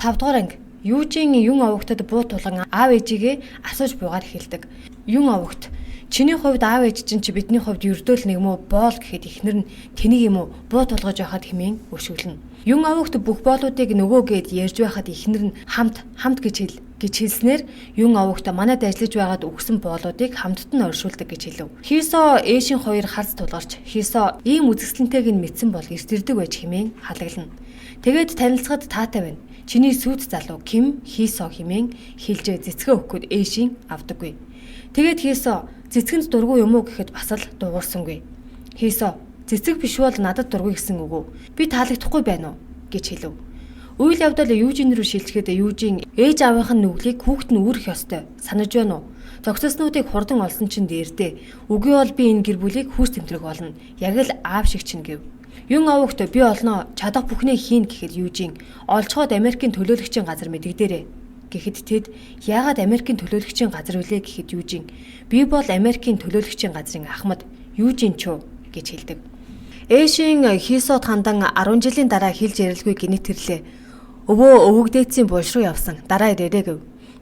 5 дугаар анги. Юужийн юн овогтод буу тулган аав ээжигээ асууж буугаар хэлдэг. Юн овогт чиний хувьд аав ээж чинь чи бидний хувьд ердөөл нэг мó боол гэхэд ихнэр нь тэнийг юм уу буу тулгаж байхад хэмээн өшөглөнө. Юн овогт бүх боолуудыг нөгөөгээд ярьж байхад ихнэр нь хамт гэж хэлснээр юн овогт манайд ажиллаж байгаад өгсөн боолуудыг хамтд нь оршуулдаг гэж хэлв. Хийсо ээшийн хоёр харц тулгарч хийсо ийм үзэсгэлэнтэйг нь мэдсэн бол эртэрдэг байж хэмээн халаглана. Тэгээд танилцахад таатай байна. Чиний сүйт залуу Ким Хийсо хэмээн хэлжээ цэцгээ өгөхөд ээшийн авдаггүй. Тэгээд Хийсо цэцгэнд дургүй юм уу гэхэд бас л дуурсангүй. Хийсо цэцэг биш бол надад дургүй гэсэн үг үү? Би таалагдахгүй байна уу гэж хэлв. Үйл явдал Юужин рүү шилжихэд Юужин ээж аавынхын нүглийг хүүхэд нь үүрэх ёстой санаж байна уу? Зогсоснуудыг хурдан олсон чинь дээрдээ. Үгүй бол би энэ гэр бүлийг хүүс тэмдрэг болно. Яг л аав шиг чинь гэв. Юн овогт би олноо чадах бүхнээ хийн гэхэд Юужин олцоход Америкийн төлөөлөгчийн газар мэдэгдээрээ. Гэхэд тэд яагаад Америкийн төлөөлөгчийн газар вүлээ гэхэд Юужин би бол Америкийн төлөөлөгчийн газрын ахмад Юужин ч гэж хэлдэг. Ээшийн Хийсод хандан 10 жилийн дараа хэлж ярилгүй гинэтэрлээ. Өвөө өвөгдөөцийн булш руу явсан. Дараа ирээрэй гэв.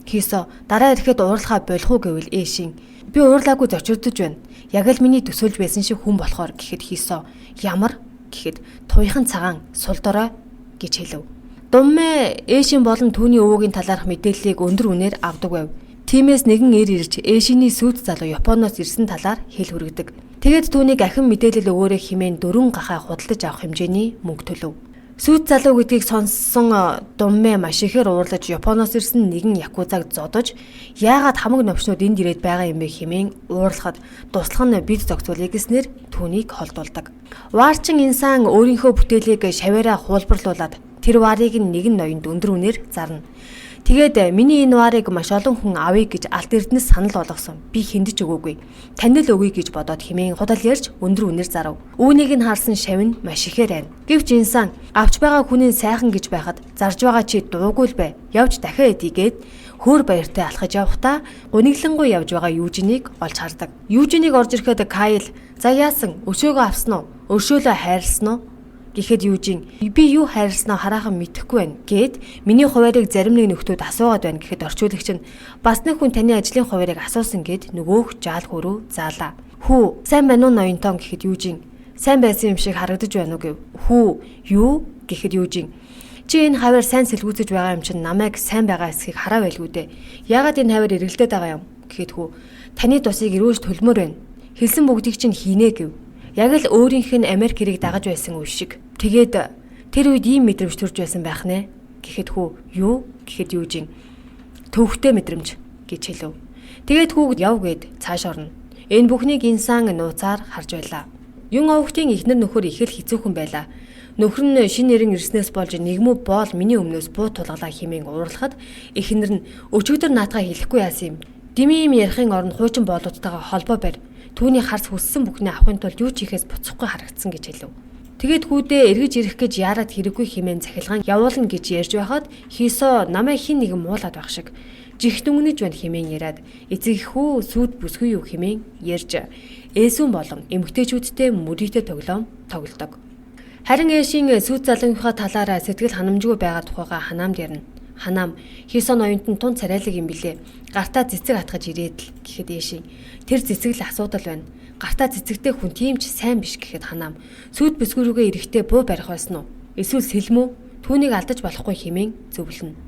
Хийсо дараа ирэхэд уурлахаа болох уу гэвэл ээшийн би уурлаагүй зочирдож байна. Яг л миний төсөөлж байсан шиг хүн болохоор гэхэд Хийсо ямар гэхэд туйхан цагаан сул дорой гэж хэлв. Думмэ ээшийн болон түүний өвөгийн талаарх мэдээллийг өндөр үнээр авдаг байв. Тиймээс нэгэн эр ирж ээшиний сүйт залуу Японоос ирсэн талаар хэл хүргэдэг. Тэгээд түүнийг ахин мэдээлэл өгөөрэй хэмээн 4 гахаа худалдаж авах хэмжээний мөнгө төлөв. Сүйт залуу гэдгийг сонссон Думмэ маш ихээр уурлаж Японоос ирсэн нэгэн якузаг зодож яагаад хамаг новчнууд энд ирээд байгаа юм бэ хэмээн уурлахад туслах нь бид зохицуулъя гэснээр түүнийг холдуулдаг. Ваарчин инсан өөрийнхөө бүтээлийг шаваараа хуулбарлуулад тэр варыг нэгэн ноёнд өндөр үнээр зарна. Тэгээд миний энэ варыг маш олон хүн авъя гэж алт эрдэнэс санал болгосон. Би хэндэж өгөөгүй. Танил өгье гэж бодоод хэмээн худал ярьж өндөр үнээр зарав. Үүнийг нь харсан шавь нь маш ихээр байна. Гэвч инсан авч байгаа хүнийг сайхан гэж байхад зарж байгаа чи дуугүй л бай. Явж дахиад идийгээд хөөр баяртай алхаж явахдаа гуниглангуй явж байгаа Юужинийг олж хардаг. Юужинийг орж ирэхэд Кайл "За яасан? Өшөөгөө авсан уу? Өшөөлөө хайрлсан уу?" Гэхэд Юужин "Би юу хайрласнаа хараахан мэдэхгүй байна" гэд миний хуваарийг зарим нэг нөхдүүд асуугаад байна гэхэд орчуулагч нь "Бас нэг хүн таны ажлын хуваарийг асуусан" гэд нөгөөх жаал хөрөө заалаа. "Хүү, сайн байна уу ноёнтон" гэхэд Юужин "Сайн байсан юм шиг харагдаж байна уу" гэв. "Хүү, юу?" гэхэд Юужин "Чи энэ хавар сайн сэлгүүцэж байгаа юм чинь намайг сайн байгаа эсхийг хараа байлгүй дээ. Яагаад энэ хавар эргэлдээд байгаа юм?" гэхэд "Хүү, таны тусыг өрөөж төлмөр байна. Хэлсэн бүгдийг чинь хийнэ" гэв. Яг л өөрийнх нь Америк хэрэг дагаж байсан үе шиг. Тэгээд тэр үед ийм мэдрэмж төрж байсан байх нэ. Гэхэд "Хүү, юу?" гэхэд Юужин "Төвхтэй мэдрэмж" гэж хэлв. Тэгээд хүүгд яв гээд цааш орно. Энэ бүхнийг инсан нууцаар харж байлаа. Юн овогтын эхнэр нөхөр их л хэцүүхэн байлаа. Нөхөр нь шинэ нэрэн ирснээс болж нэгмүү боол миний өмнөөс буу тулгалаа хэмээн уурлахад эхнэр нь өчигдөр наатаа хэлэхгүй яасан юм. Дими юм ярихын оронд хуучин боолуудтайгаа холбоо барь. Түүний харц хүссэн бүхнээ авахын тулд юу ч хийхээс буцахгүй харагдсан гэж хэлв. Тэгээд хүүдээ эргэж ирэх гэж яарад хэрэггүй хэмээн захилгаан явуулна гэж ярьж байхад Хийсо намайг хин нэгэн муулаад байх шиг жих дүнгнэж байна хэмээн яриад эцэг хүү сүд бүсгүй юу хэмээн ярьж ээсүүн болон эмгтээчүүдтэй мөрийтэй тоглодог. Харин ээшийн сүд залууныхаа талаараа сэтгэл ханамжгүй байгаа тухайга ханаамд ярина. Ханаам Хийсо ноёнт нь тун царайлаг юм билээ. Гартаа цэцэг атгаж ирээд л гэхэд ээшийн тэр цэцэг л асуудал байна. Гартаа цэцэгтэй хүн тийм ч сайн биш гэхэд ханаам сүд бүсгүй рүүгээ ирэхдээ буу барих байсан уу? Эсвэл сэлмүү? Түүнийг алдаж болохгүй хэмээн зөвлөнө.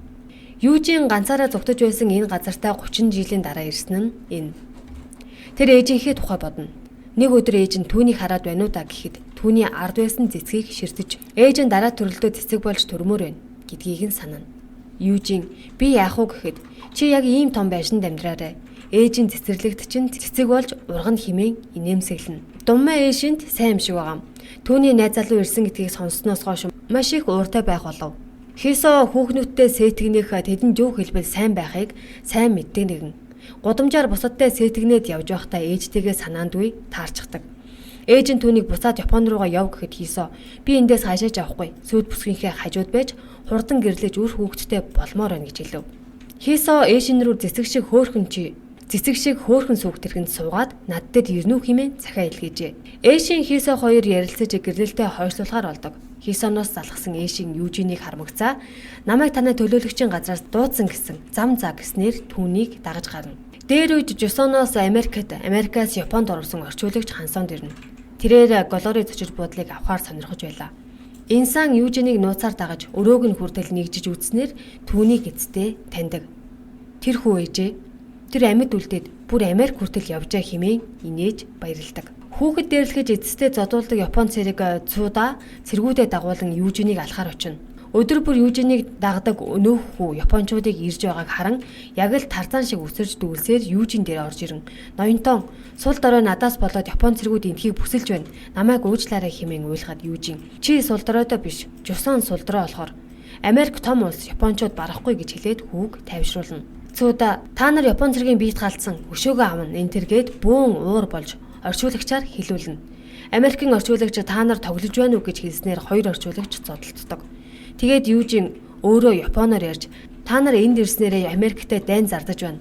Юужин ганцаараа зугтаж байсан энэ газартаа 30 жилийн дараа ирсэн нь энэ. Тэр ээжийнхээ тухай бодно. Нэг өдөр ээж нь түүнийг хараад байна уу да гэхэд түүний ард байсан цэцгийг ширтэж ээж нь дараа төрөлдөө цэцэг болж төрмөр байна гэдгийг нь санана. Юужин би яах вэ гэхэд чи яг ийм том байшинд амьдраарай. Ээжийн цэцэрлэгт чинь цэцэг болж урган химэн инээмсэглэнэ. Думмаа ээшинд сайн юм шиг байгаа. Түүний найз залуу ирсэн гэдгийг сонссноос хойш маш их ууртай байх болов. Хийсо хүүхнүүдтэй сэтгнэх тэдэнд юу хэлбэл сайн байхыг сайн мэддэг нэгэн. Гудамжаар бусадтай сэтгнээд явж байхдаа ээжтэйгээ санаандгүй таарчдаг. Ээж нь түүнийг буцаад Япон руугаа яв гэхэд Хийсо би эндээс хаашаач авахгүй. Сүйд бүсгийнхээ хажууд байж хурдан гэрлэж үр хүүхэдтэй болмоор байна гэж хэлв. Хийсо ээшин рүү цэцэг шиг хөөхөн сүгт тэрхэнд суугаад над дээр ирнүү хэмээн захиа илгээжээ. Ээшийн Хийсо хоёр ярилцаж гэрлэлтэд хойшлуулахаар болдог. Хисоноос залгасан Эшийн Южинийг хармагцаа намайг танай төлөөлөгчийн газраас дуудсан гэсэн зам заа гэснээр түүнийг дагаж гарна. Дээр үед Жосоноос Америкаас Японд орсон орчуулагч хансонд ирнэ. Тэрээр Голори зочиж буудлыг авахар сонирхож байлаа. Инсан Южинийг нууцаар дагаж өрөөг нь хүртэл нэгжиж үзснээр түүнийг эцтэй таньдаг. Тэр хүү ээжээ. Тэр амьд үлдээд бүр Америк хүртэл явжаа хэмээн инээж баярладаг. Хүүхэд дээрлэхэж эцэстээ зодуулдаг Япон цэрэг Цуда цэргүүдэд дагуулan Южинийг алхаар очино. Өдөр бүр Южинийг дагдаг өнөөх хүү Япончуудыг ирж байгааг харан яг л Тарзан шиг өсөрж дүүлсээр Южин дээр орж ирэн ноёнтон сул дорой надаас болоод Япон цэргүүд энтхийг бүсэлж байна. Намайг уучлаарай хэмээн уйлахад Южин чи сул доройдоо биш Жусан сул дорой болохоор Америк том улс Япончууд барахгүй гэж хэлээд хүүг тайвшруулна. Цуда та нар Япон цэргийн биед галцсан өшөөгөө авна энэ тэргээд бөөн уур болж орчуулагчаар хэлүүлнэ. Америкийн орчуулагч та нар тоглож байна уу гэж хэлснээр хоёр орчуулагч зодтолддог. Тэгээд Южин өөрөө Японоор ярьж та нар энд ирснээрээ Америктэй дайн зардаж байна.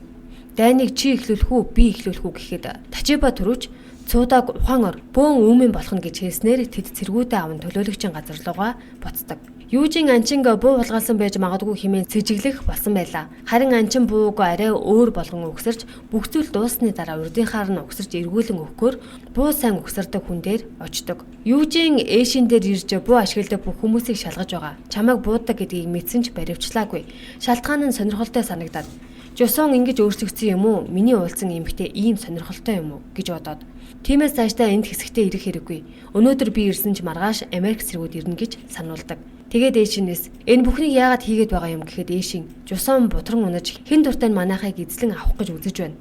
Дайныг чи эхлүүлэх үү, би эхлүүлэх үү гэхэд Тачиба төрүүч Цудаг ухаан ор бөөн үүмэн болох нь гэж хэлснээр тэд цэргүүдээ аван төлөөлөгчийн газар руугаа буцдаг. Южин анчин буу булгаалсан байж магадгүй хэмээн цэжиглэх болсон байлаа. Харин анчин бууг арай өөр болгон өгсөрч бүх зүйл дуусны дараа урдынхаар нь өгсөрч эргүүлэн өгөхөөр буу сайн өгсөрдөг хүн дээр очдог. Южин Эшин дээр ирж буу ашигладаг бүх хүмүүсийг шалгаж байгаа. Чамайг буудаг гэдгийг мэдсэн ч баривчлаагүй. Шалтгаан нь сонирхолтой санагдаад Жусон ингэж өөрчлөгдсөн юм уу? Миний уулзсан эмэгтэй ийм сонирхолтой юм уу гэж бодоод. Тиймээс цаашдаа энд хэсэгтээ ирэх хэрэггүй. Өнөөдөр би ирсэн ч маргааш Америк цэргүүд ирнэ гэж сануулдаг. Тэгээд Эшинээс энэ бүхнийг яагаад хийгээд байгаа юм гэхэд Эшин Жусон бутран унаж хэн дуртай нь манайхыг эзлэн авах гэж үзэж байна.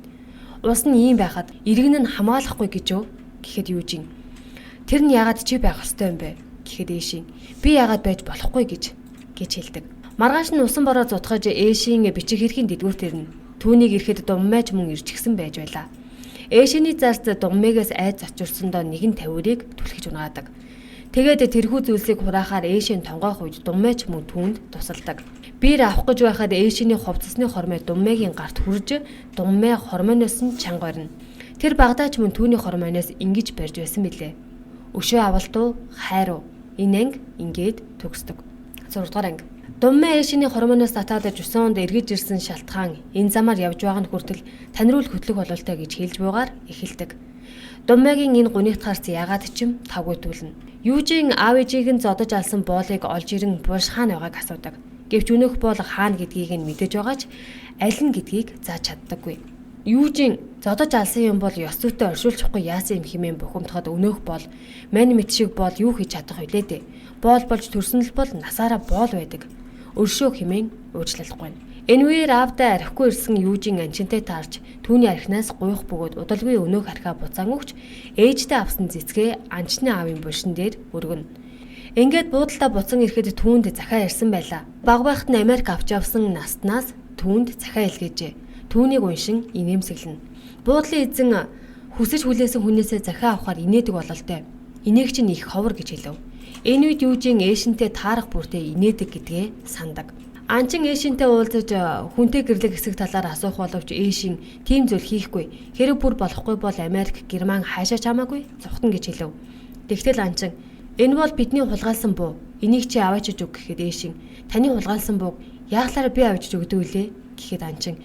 Ус нь ийм байхад иргэн нь хамгаалахгүй гэж юу гэхэд Южин. Тэр нь яагаад чи байх ёстой юм бэ гэхэд Эшин. Би яагаад байж болохгүй гэж хэлдэг. Маргааш нь усан бороо зутгаж Эшийн бичих хэрхийн дэдгүүрт ирнэ. Түүнийг ирэхэд Думмэж мөн ирчихсэн байж байлаа. Эшиний зарц Думмэгээс айд зочирсондоо нэгэн тавиурыг түлхэж унаадаг. Тэгээд тэрхүү зүйлсийг хураахаар Эшийн тонгоох үед Думмэж мөн түүнд тусалдаг. Биер авах гэж байхад Эшиний хувцасны хормой Думмэгийн гарт хүрж Думмэ хормойноос нь чанга орно. Тэр багадаач мөн түүний хормойноос ингэж барьж байсан билээ. Өшөө авалтуу хайруу. Энэ анги ингээд төгсдөг. 6 дугаар анги. Думмэ Эшиний хормойноос татаад Жусонд эргэж ирсэн шалтгаан энэ замаар явж байгаа нь хүртэл танируул хөтлөх бололтой гэж хэлж буйгаар эхэлдэг. Думмэгийн энэ гунигт гарц ягаад ч юм тавгуйтуулна. Южин аав ээжийг нь зодож алсан боолыг олж ирэн Булш хаан байгааг асуудаг. Гэвч өнөөх боол хаан гэдгийг нь мэдэж байгаач аль нь гэдгийг зааж чаддаггүй. Южин зодож алсан юм бол ёс зүйтэй оршуулчихгүй яасан юм хэмээн бухимдахад өнөөх боол мань мэд шиг боол юу хийж чадах вүлээ дээ. Боол болж төрсөн л бол насаараа боол байдаг. Өршөө хэмээн уучлалахгүй. Энэ үеэр аавдаа архигүй ирсэн Южин анчинтай таарч түүний архинаас гуйх бөгөөд удалгүй өнөөх архиа буцаан өгч ээжтэй авсан цэцгээ анчны аавын булшин дээр өргөнө. Ингээд буудалтаа буцан ирэхэд түүнд захаа ирсэн байлаа. Баг байхад нь Америк авч явсан настнаас түүнд захаа илгээжээ. Түүнийг уншин инээмсэглэнэ. Буудлын эзэн хүсэж хүлээсэн хүнээсээ захаа авахар инээдэг бололтой. Энийг чинь их ховор гэж хэлв. Энэ үед Южин Эшинтэй таарах бүртээ инээдэг гэдгээ сандаг. Анчин Эшинтэй уулзаж хүнтэй гэрлэг хэсэг талаар асуух боловч Эшин тийм зүйл хийхгүй. Хэрэг бүр болохгүй бол Америк, Герман хаашаа чамаагүй зүхтэн гэж хэлв. Тэгтэл Анчин энэ бол бидний хулгайлсан буу. Энийг чи аваачиж өг гэхэд Эшин таны хулгайлсан бууг яахлаараа би авчиж өгдөг үлээ гэхэд Анчин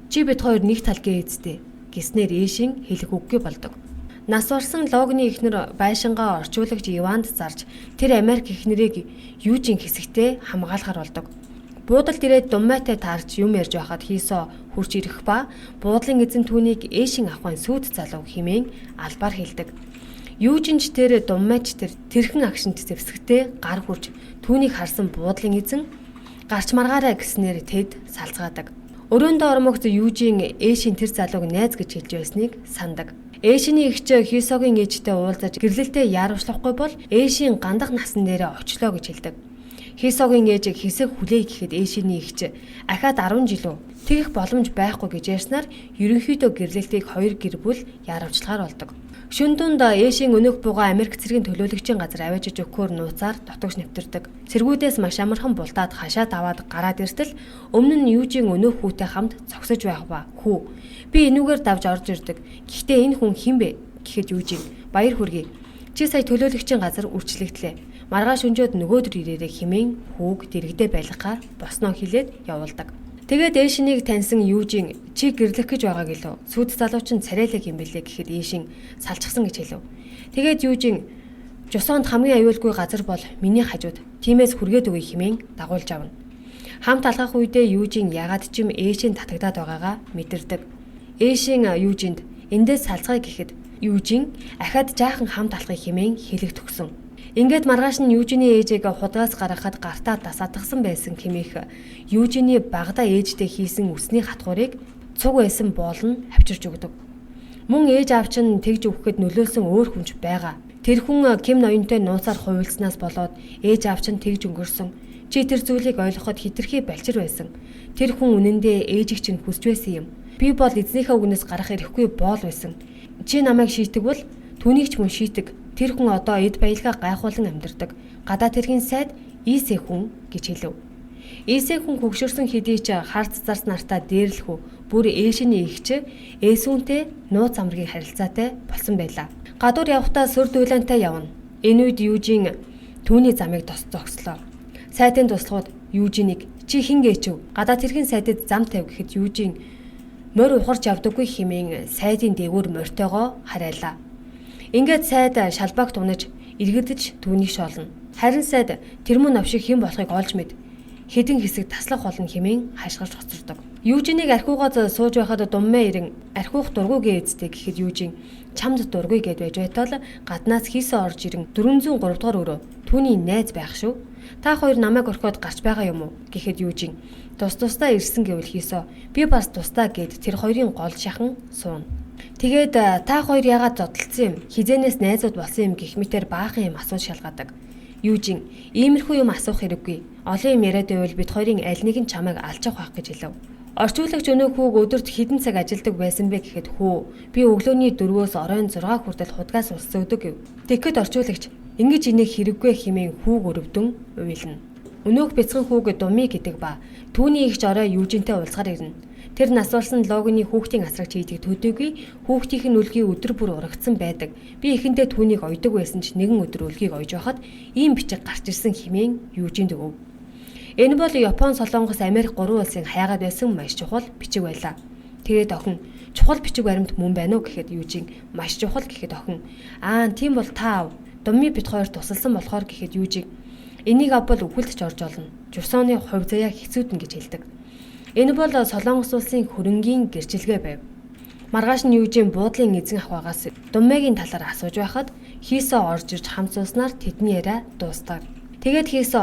чи бид хоёр нэг тал гээзтэй гэснээр Эшин хэлэх үггүй болдог. Нас барсан Логны эхнэр байшингаа орчуулагч Иванд зарж тэр Америк эхнэрийг Южин хэсэгтээ хамгаалахар болдог. Буудалд ирээд Думмэтэй таарч юм ярьж байхад Хисо хурч ирэх ба буудлын эзэн түүнийг Эшин авахын сүйд залуу хэмээн албаар хэлдэг. Южинч тэр Думмэч тэр тэрхэн агшинт зэвсэгтээ гар хурж түүнийг харсан буудлын эзэн гарч маргаарай гэснээр тэд салцгаадаг. Өрөөндөө ормогц Южин Эшин тэр залууг найз гэж хэлж байсныг сандаг. Эшиний эгч Хисогийн ээжтэй уулзаж гэрлэлтэд яарвчлахгүй бол Эшин гандах насан дээрээ очлоо гэж хэлдэг. Хисогийн ээж хэсэг хүлэе гэхэд Эшиний эгч ахаад 10 жил үү тэгэх боломж байхгүй гэж ярьснаар ерөнхийдөө гэрлэлтийг 2 гэр бүл яарвчлагаар болдог. Шүндүнд Эшин өнөөх буга Америк цэргийн төлөөлөгчийн газар аваачиж өгөхөөр нууцаар дотогш нэвтэрдэг. Цэргүүдээс маш амархан бултаад хашаад аваад гараад иртэл өмнө нь Южин өнөөх хүүтэй хамт цогсож байх ба хүү би энүүгээр давж орж ирдэг. Гэхдээ энэ хүн хэн бэ гэхэд Южин баяр хүргэе. Чи сая төлөөлөгчийн газар үрчлэгдлээ. Маргааш өнжөөд нөгөөдөр ирээрээ химэн хүүг дэрэгдээ байлгахаар босноо хэлээд явуулдаг. Тэгээд Эшнийг таньсан Южин чи гэрлэх гэж байгааг илүү. Сүд залууч нь царайлаг юм бэлээ гэхэд Эшин салчихсан гэж хэлв. Тэгээд Южин Жусонд хамгийн аюулгүй газар бол миний хажууд. Тиймээс хүргээд өгье хэмээн дагуулж авна. Хамт алхах үедээ Южин ягаад ч юм Эшийн татагдаад байгаагаа мэдэрдэг. Эшин Южинд эндээс салцгаая гэхэд Южин ахаад жаахан хамт алхахыг хэмээн хэлэх төгсөн. Ингээд маргааш нь Южиний ээжийг худгаас гаргахад гартаа дасаатгсан байсан хэмээх Южиний багада ээжтэй хийсэн үсний хатгуурыг цуг байсан боолн авчирч өгдөг. Мөн ээж аав чинь тэгж өгөхэд нөлөөлсөн өөр хүнч байгаа. Тэр хүн Ким ноёнтой нууцаар хувилснаас болоод ээж аав чинь тэгж өнгөрсөн. Чи тэр зүйлийг ойлгоход хитрхи балчир байсан. Тэр хүн үнэндээ ээжийг чинь хүсч байсан юм. Би бол эзнийхээ үгнээс гарах эрхгүй боол байсан. Чи намайг шийтгвэл түүнийг ч мөн шийтэг. Тэр хүн одоо эд баялгаа гайхуулан амьдардаг. Гадаа тэргийн сайд Ийсэ хүн гэж хэлв. Ийсэ хүн хөгшөрсөн хэдий ч харц зарс нартаа дээрлэх үү. Бүр Эшний эгч Эсүүнтэй нууц амргийн харилцаатай болсон байлаа. Гадуур явхдаа сүр дүүлэнтэй явна. Энэ үед Южин түүний замыг зогслоо. Сайдын туслахад Южинийг чи хин гээчв? Гадаа тэргийн сайдад зам тавь гэхэд Южин морь ухарч явдаггүй хэмээн сайдын дээгүүр морьтойгоо харайлаа. Ингээд сайд шалбаагт унаж эргэдэж түүнийг шоолно. Харин сайд тэр мөн навшиг хэн болохыг олж мэд хэдэн хэсэг таслах болно хэмээн хашгирч хоцордог. Южинийг архиугаас сууж байхад думмаа ирэн архиух дургүйгээ эздэг гэхэд Южин чамд дургүй гэд байж байтал гаднаас хийсэ орж ирэн 403 дугаар өрөө түүний найз байх шүү. Та хоёр намайг орхиод гарч байгаа юм уу гэхэд Южин тусдаа ирсэн гэвэл хийсэ би бас тусдаа гэд тэр хоёрын гол шахан сууна. Тэгээд та хоёр яагаад зодтолцсон юм? Хизэнээс найзууд болсон юм гэх мэтэр баахан юм асууж шалгадаг. Южин иймэрхүү юм асуух хэрэггүй. Олон юм яриад байвал бид хоёрын аль нэг нь чамайг алчих байх гэж хэлв. Орчуулагч өнөө хүүг өдөрт хэдэн цаг ажилдаг байсан бэ гэхэд хүү би өглөөний 4-өөс оройн 6 хүртэл худгаас ус зөөдөг гэв. Тэгэхэд орчуулагч ингэж инех хэрэггүй хэмээн хүүг өрөвдөн уйлна. Өнөөх бяцхан хүүг Думи гэдэг ба түүний ихч орой Южинтэй уулзгаар ирнэ. Тэр насвалсан логоны хүүхдийн асрагч хийдэг төдийгүй хүүхдийнх нь үлгийг өдөр бүр урагдсан байдаг. Би эхэндээ түүнийг ойдог байсан ч нэгэн өдөр үлгийг ойж байхад ийм бичиг гарч ирсэн хэмээн Южинд өв. Энэ бол Япон, Солонгос, Америк 3 улсын хаягаад байсан маш чухал бичиг байлаа. Тэгээд охин чухал бичиг баримт мөн байна уу гэхэд Южин маш чухал гэхэд охин тийм бол та Думи бит хоёр тусалсан болохоор гэхэд Южин энийг авбал үхэлдэж орж олно. Жусооны хувь заяа хэцүүднэ гэж хэлдэг. Энэ бол Солонгос улсын хөрөнгийн гэрчилгээ байв. Маргааш нь Южин буудлын эзэн ахвагаас Думмагийн талаар асууж байхад хийсэ орж ирж хамт сууснаар тэдний яриа дуустав. Тэгээд хийсэ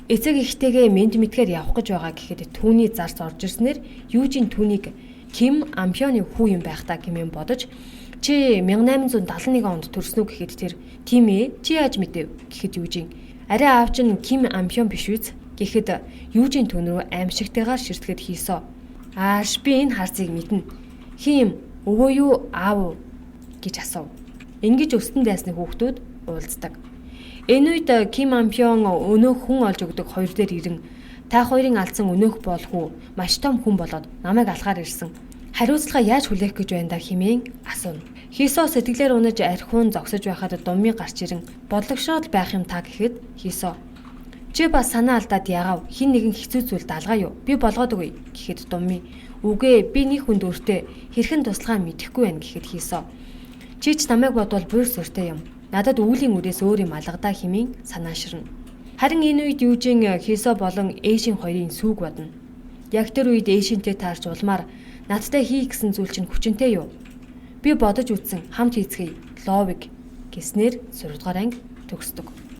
эцэг ихтэйгээ мэд мэдгээр явах гэж байгаа гэхэд түүний зарц орж ирснээр Южин түүнийг Ким Ампёны хүү юм байх та гэмээр бодож чи 1871 онд төрсөн үү гэхэд тэр тийм ээ чи яаж мэдэв гэхэд Южин арай аав чинь Ким Ампён биш үз гэхэд Южин түн рүү аимшигтайгаар ширтгэхэд хийсэ ааш би энэ харцыг мэднэ хим өвөө юу аав гэж асуув. Ингэж өстөн дайсны хүүхдүүд уулздаг. Энэ үед Ким Ампён өнөөх хүн олж өгдөг хоёр дээр ирэн та хоёрын алдсан өнөөх бол хүү маш том хүн болоод намайг алхаар ирсэн. Хариуцлага яаж хүлээх гэж байна да хэмээн асууна. Хийсо сэтгэлээр унаж архиун зогсож байхад Думи гарч ирэн бодлогшоод байх юм та гэхэд Хийсо чи бас санаа алдаад яагав хин нэгэн хэцүү зүйл даалгаа юу би болгоод өгье гэхэд Думи үгүй би нэг хүнд өөртөө хэрхэн туслахаа мэдэхгүй байна гэхэд Хийсо чи ч намайг бодвол бүр сүртэй юм. Надад өвлийн үрээс өөр юм алгадаа хэмээн санааширна. Харин энэ үед Южин Хийсо болон Эшин хоёрын сүүг бодно. Яг тэр үед Эшинтэй таарч улмаар надтай хий гэсэн зүйл чинь хүчинтэй юу? Би бодож үзсэн хамт хийцгээе. Ловиг гэснээр 6 дугаар анги төгсдөг.